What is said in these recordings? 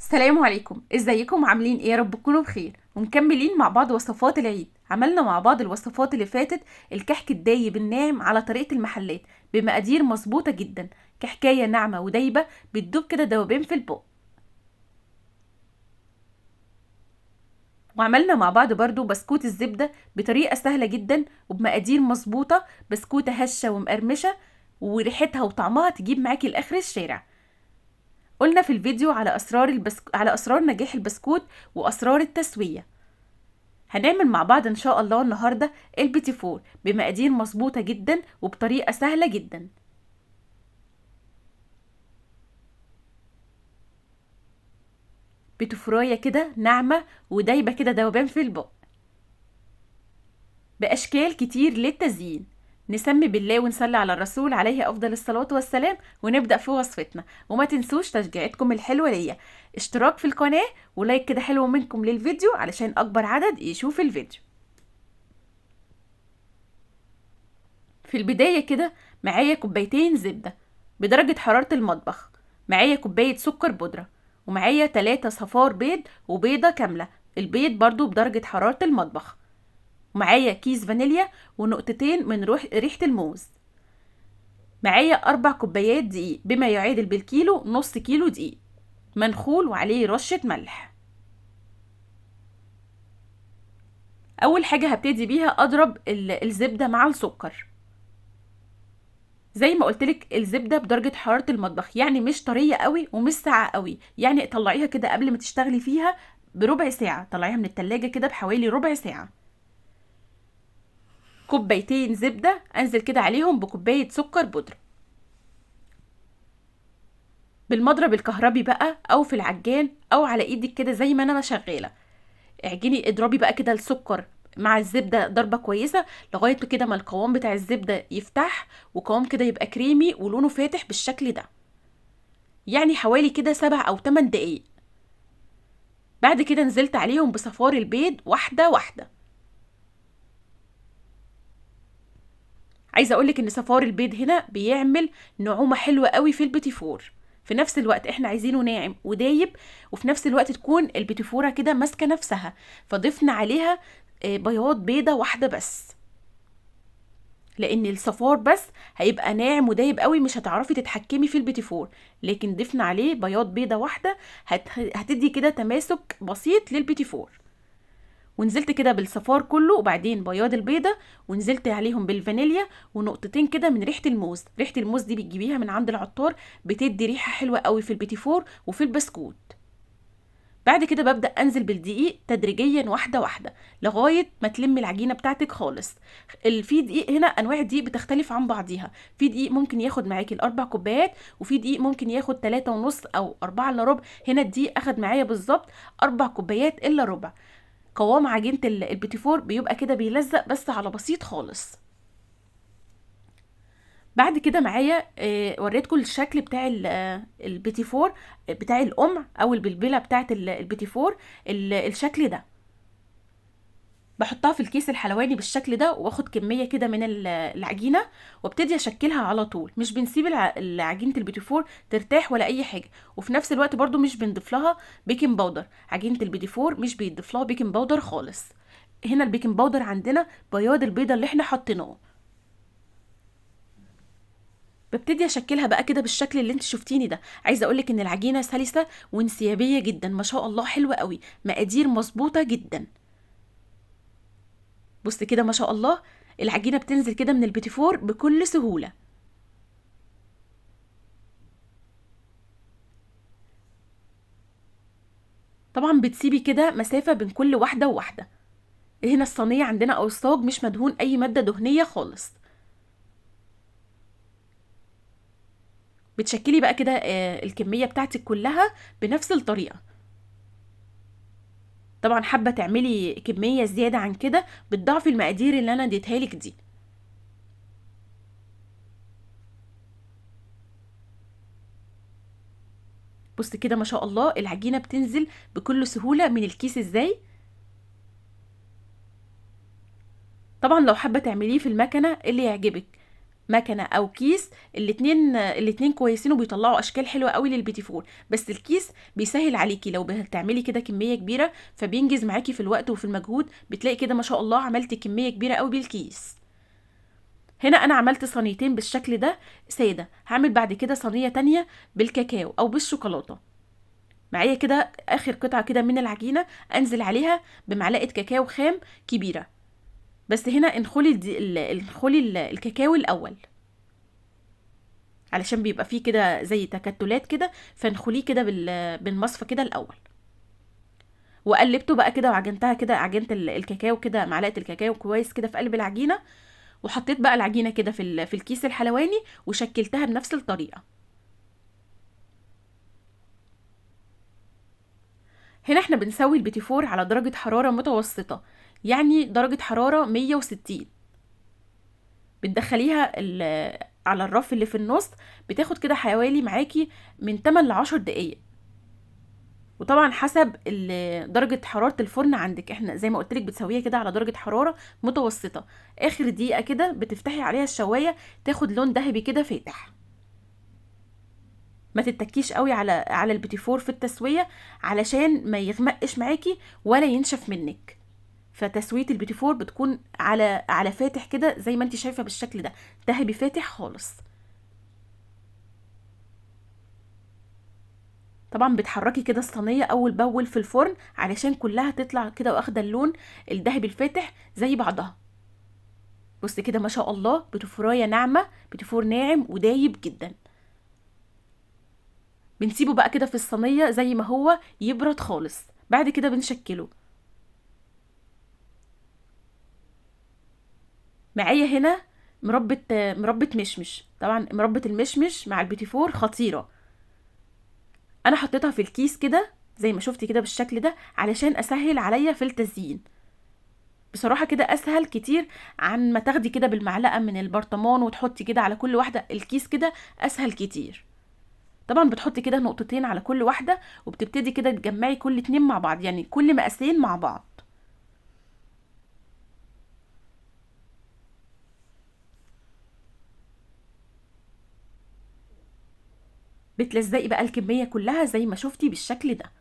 السلام عليكم، ازيكم عاملين ايه؟ يا رب تكونوا بخير ومكملين مع بعض وصفات العيد. عملنا مع بعض الوصفات اللي فاتت الكحك الدايب الناعم على طريقة المحلات بمقادير مظبوطة جدا. كحكاية ناعمة ودايبة بتدوب كده دوبين في البق. وعملنا مع بعض برضو بسكوت الزبدة بطريقة سهلة جدا وبمقادير مظبوطة، بسكوتة هشة ومقرمشة وريحتها وطعمها تجيب معاكي لآخر الشارع. قلنا في الفيديو على على أسرار نجاح البسكوت وأسرار التسوية. هنعمل مع بعض ان شاء الله النهارده البيتي فور بمقادير مظبوطه جدا وبطريقه سهله جدا. بيتي فورايه كده ناعمه ودايبه كده دوبان في البق باشكال كتير للتزيين. نسمي بالله ونصلي على الرسول عليه افضل الصلاه والسلام ونبدا في وصفتنا. وما تنسوش تشجيعتكم الحلوه ليا، اشتراك في القناه ولايك كده حلو منكم للفيديو علشان اكبر عدد يشوف الفيديو. في البداية كده معايا كوبايتين زبدة بدرجة حرارة المطبخ، معايا كوباية سكر بودرة، ومعايا 3 صفار بيض وبيضة كاملة، البيض برضو بدرجة حرارة المطبخ، ومعايا كيس فانيليا ونقطتين من ريحة الموز. معايا 4 كوبايات دقيق بما يعادل بالكيلو نص كيلو دقيق منخول وعليه رشة ملح. أول حاجة هبتدي بيها أضرب الزبدة مع السكر. زي ما قلتلك الزبده بدرجه حراره المطبخ، يعني مش طريه قوي ومش ساقعه قوي، يعني طلعيها كده قبل ما تشتغلي فيها بربع ساعه، طلعيها من التلاجة كده بحوالي ربع ساعه. كوبايتين زبده انزل كده عليهم بكوبايه سكر بودره بالمضرب الكهربي بقى او في العجان او على ايدك كده زي ما انا شغاله. اعجني اضربي بقى كده السكر مع الزبده ضربه كويسه لغايه كده ما القوام بتاع الزبده يفتح وقوام كده يبقى كريمي ولونه فاتح بالشكل ده، يعني حوالي كده 7 أو 8 دقايق. بعد كده نزلت عليهم بصفار البيض واحدة واحدة. عايزة اقولك ان صفار البيض هنا بيعمل نعومة حلوة قوي في البيتي فور. في نفس الوقت احنا عايزينه ناعم ودايب، وفي نفس الوقت تكون البيتي فورة كده ماسكة نفسها، فضفنا عليها بياض بيضة واحدة بس، لان الصفار بس هيبقى ناعم ودايب قوي مش هتعرفي تتحكمي في البيتي فور. لكن ضفنا عليه بياض بيضة واحدة هتدي كده تماسك بسيط للبيتي فور. ونزلت كده بالصفار كله وبعدين بياض البيضة، ونزلت عليهم بالفانيليا ونقطتين كده من ريحة الموز. ريحة الموز دي بتجيبيها من عند العطار، بتدي ريحة حلوة قوي في البيتي فور وفي البسكوت. بعد كده ببدأ انزل بالدقيق تدريجيا واحدة واحدة لغاية ما تلم العجينة بتاعتك خالص. في دقيق هنا انواع الدقيق بتختلف عن بعضيها، في دقيق ممكن ياخد معاكي ال4 كوبايات، وفي دقيق ممكن ياخد 3 ونص او 4 الا ربع. هنا الدقيق اخد معايا بالظبط 4 كوبايات الا ربع. قوام عجينة البيتي فور بيبقى كده بيلزق بس على بسيط خالص. بعد كده معايا وريتكم الشكل بتاع البيتي فور بتاع القمع او البلبله بتاعه البيتي فور. الشكل ده بحطها في الكيس الحلواني بالشكل ده، واخد كميه كده من العجينه وابتدي اشكلها على طول. مش بنسيب عجينه البيتي فور ترتاح ولا اي حاجه، وفي نفس الوقت برضو مش بنضيف لها بيكنج باودر. عجينه البيتي فور مش بيضيف لها بيكنج باودر خالص. هنا البيكنج باودر عندنا بياض البيضه اللي احنا حطيناه. ببتدي اشكلها بقى كده بالشكل اللي انت شفتيني ده. عايزه اقولك ان العجينه سلسه وانسيابيه جدا، ما شاء الله حلوه قوي، مقادير مظبوطه جدا. بص كده ما شاء الله العجينه بتنزل كده من البيتي فور بكل سهوله. طبعا بتسيبي كده مسافه بين كل واحده وواحده. هنا الصينيه عندنا او الصاج مش مدهون اي ماده دهنيه خالص. بتشكلي بقى كده الكميه بتاعتك كلها بنفس الطريقه. طبعا حابه تعملي كميه زياده عن كده بتضاعفي المقادير اللي انا اديتها لك دي. بص كده ما شاء الله العجينه بتنزل بكل سهوله من الكيس ازاي. طبعا لو حابه تعمليه في المكنه اللي يعجبك، مكنه او كيس، الاتنين كويسين وبيطلعوا اشكال حلوه قوي للبيتي فور. بس الكيس بيسهل عليكي لو بتعملي كده كميه كبيره، فبينجز معاكي في الوقت وفي المجهود، بتلاقي كده ما شاء الله عملتي كميه كبيره قوي بالكيس. هنا انا عملت صينيتين بالشكل ده ساده، هعمل بعد كده صينيه تانية بالكاكاو او بالشوكولاته. معايا كده اخر قطعه كده من العجينه، انزل عليها بمعلقه كاكاو خام كبيره. بس هنا انخلي الكاكاو الاول، علشان بيبقى فيه كده زي تكتلات كده، فنخليه كده بالمصفى كده الاول. وقلبته بقى كده وعجنتها كده، عجنت الكاكاو كده، معلقه الكاكاو كويس كده في قلب العجينه. وحطيت بقى العجينه كده في الكيس الحلواني، وشكلتها بنفس الطريقه. هنا احنا بنسوي البيتي فور على درجه حراره متوسطه، يعني درجه حراره 160. بتدخليها على الرف اللي في النص، بتاخد كده حوالي معاكي من 8 ل 10 دقايق. وطبعا حسب درجة حرارة الفرن عندك، احنا زي ما قلتلك بتسويها كده على درجة حرارة متوسطة. اخر دقيقة كده بتفتحي عليها الشواية، تاخد لون ذهبي كده فاتح. ما تتكيش قوي على البيتي فور في التسوية، علشان ما يغمقش معاكي ولا ينشف منك. فتسوية البيتي فور بتكون على فاتح كده، زي ما انت شايفة بالشكل ده، ذهبي فاتح خالص. طبعا بتحركي كده الصينيه اول باول في الفرن، علشان كلها تطلع كده واخده اللون الذهبي الفاتح زي بعضها. بص كده ما شاء الله، بتفورايه ناعمه، بتفور ناعم ودايب جدا. بنسيبه بقى كده في الصينيه زي ما هو يبرد خالص، بعد كده بنشكله. معايا هنا مربة مشمش. طبعا مربة المشمش مع البيتي فور خطيره. انا حطيتها في الكيس كده زي ما شفتي كده بالشكل ده، علشان اسهل عليا في التزيين. بصراحة كده اسهل كتير عن ما تاخدي كده بالمعلقة من البرطمان وتحطي كده على كل واحدة. الكيس كده اسهل كتير. طبعا بتحطي كده نقطتين على كل واحدة، وبتبتدي كده تجمعي كل اتنين مع بعض، يعني كل مقاسين مع بعض. بتلزقي بقى الكمية كلها زي ما شفتي بالشكل ده.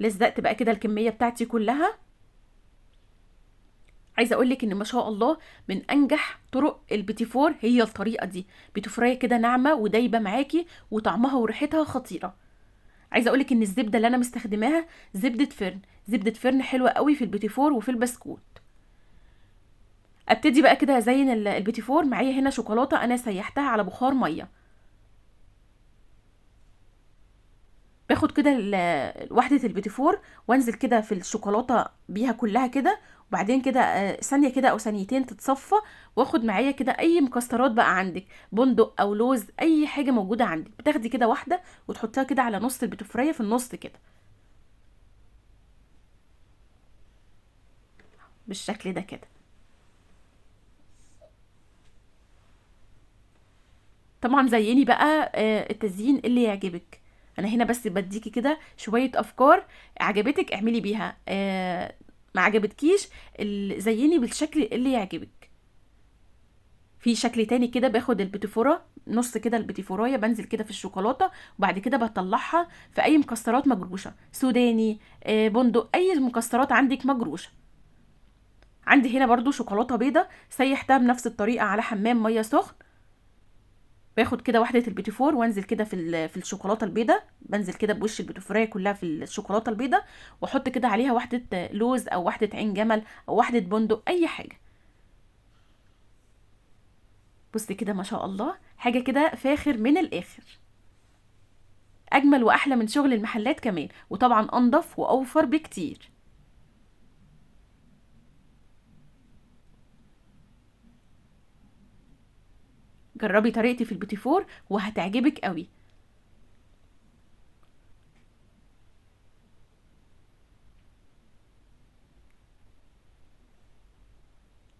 لزقت بقى كده الكمية بتاعتي كلها. عايزه اقولك ان ما شاء الله من انجح طرق البيتي فور هي الطريقه دي. بتفرية كده ناعمه ودايبه معاكي، وطعمها وريحتها خطيره. عايزه اقولك ان الزبده اللي انا مستخدماها زبده فرن حلوه قوي في البيتي فور وفي البسكوت. ابتدي بقى كده ازين البيتي فور. معايا هنا شوكولاته انا سيحتها على بخار ميه. باخد كده وحده البيتي فور، وانزل كده في الشوكولاته بيها كلها كده، وبعدين كده ثانيه كده او ثانيتين تتصفى. واخد معايا كده اي مكسرات بقى عندك، بندق او لوز، اي حاجه موجوده عندك، بتاخدي كده واحده وتحطيها كده على نص البيتي في النص كده بالشكل ده كده. طبعا زيني بقى التزيين اللي يعجبك. انا هنا بس بديكي كده شويه افكار، عجبتك اعملي بيها، ما عجبتكيش زيني بالشكل اللي يعجبك. في شكل تاني كده، باخد البيتيفورا نص كده، البيتيفورايه بنزل كده في الشوكولاته، وبعد كده بطلعها في اي مكسرات مجروشه، سوداني، بندق، اي مكسرات عندك مجروشه. عندي هنا برضو شوكولاته بيضه سيحتها بنفس الطريقه على حمام ميه سخن. باخد كده واحده البيتيفور وانزل كده في الشوكولاته البيضه، بنزل كده بوش البيتيفوريه كلها في الشوكولاته البيضه، واحط كده عليها واحده لوز او واحده عين جمل او واحده بندق، اي حاجه. بصي كده ما شاء الله، حاجه كده فاخر من الاخر، اجمل واحلى من شغل المحلات كمان، وطبعا انضف واوفر بكتير. جربي طريقتي في البيتيفور وهتعجبك قوي.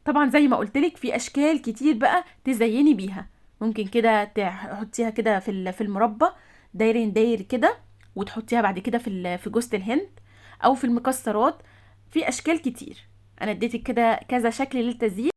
طبعا زي ما قلتلك في اشكال كتير بقى تزيني بيها. ممكن كده تحطيها كده في المربى، دايرين داير كده، وتحطيها بعد كده في جوز الهند، او في المكسرات. في اشكال كتير. انا اديتك كده كذا شكل للتزيين.